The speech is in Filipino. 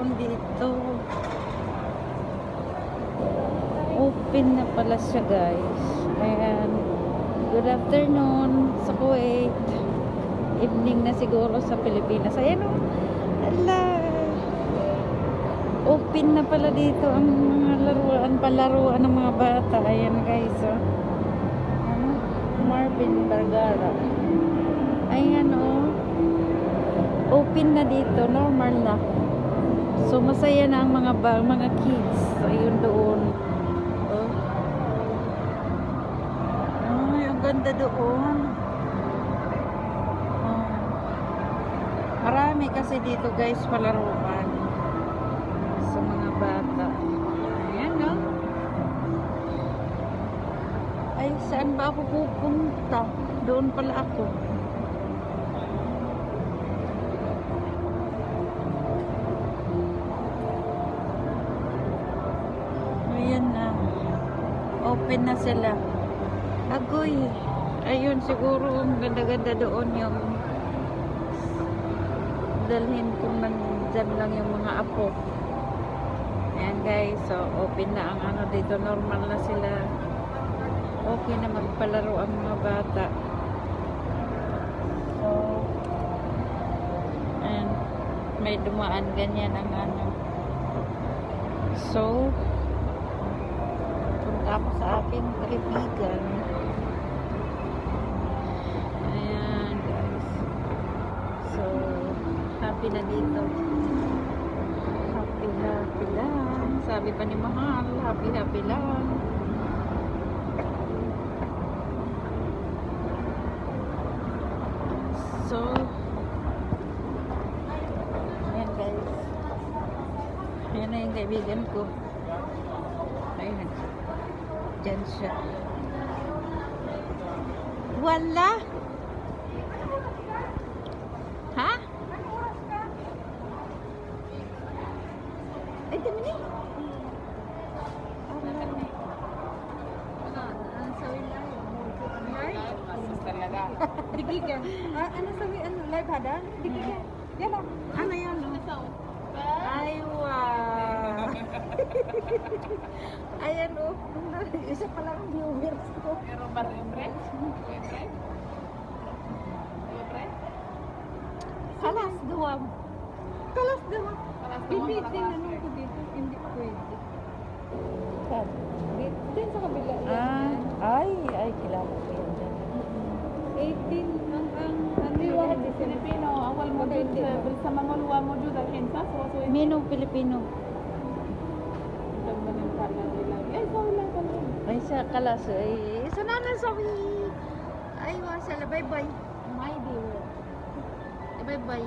around dito. Open na pala siya, guys. Ayan. Good afternoon sa Kuwait. Evening na siguro sa Pilipinas. Ayan o. Ala. Open na pala dito ang mga palaruan ng mga bata. Ayan, guys. Oh. Ano? Marvin Vergara. Ayan o. Open na dito. Normal na. So, masaya na ang mga kids. Ayun doon. Ay, ang ganda doon. Oh. Marami kasi dito, guys, palaruan sa mga bata. Ayan, no? Ay, saan ba ako pupunta? Doon pala ako. Ayan na. Open na sila. Agoy. Ayun, siguro ang ganda-ganda doon yung dalhin kung nandyan lang yung mga apo. Ayan, guys. So, open na ang ano dito. Normal na sila. Okay na magpalaro ang mga bata. So, ayan. May dumaan ganyan ang ano. So, punta ako sa aking kaibigan. Ayan, guys. So, happy na dito. Happy lang. Sabi pa ni Mahal, happy lang. So, ayan, guys. Ayan na yung kaibigan ko. Ayan. Diyan siya. Wala! Ha? Ay, dami na. Digigan. Ano sabi, ano, live hada? Digigan. Yan lang. Ano yan? Ay, wow. Ayan, oh. Isa pa lang ang viewers ko. Meron ba rin friend? Kalas, duwam. Kalas naman. Hindi, tinanong ko dito. Hindi pwede. Saan? Dito sa kabila. Ay, kilala ko yan dyan. 18 ang في واحد فلبينو أول موجود بالسمامول وموجود الحين صح؟ Mino, Pilipino. لما نتكلم إيه سوي لك Ay, sa kalas. Ay, isa na na, sorry. Ay, wasala. Bye-bye. My dear Bye-bye.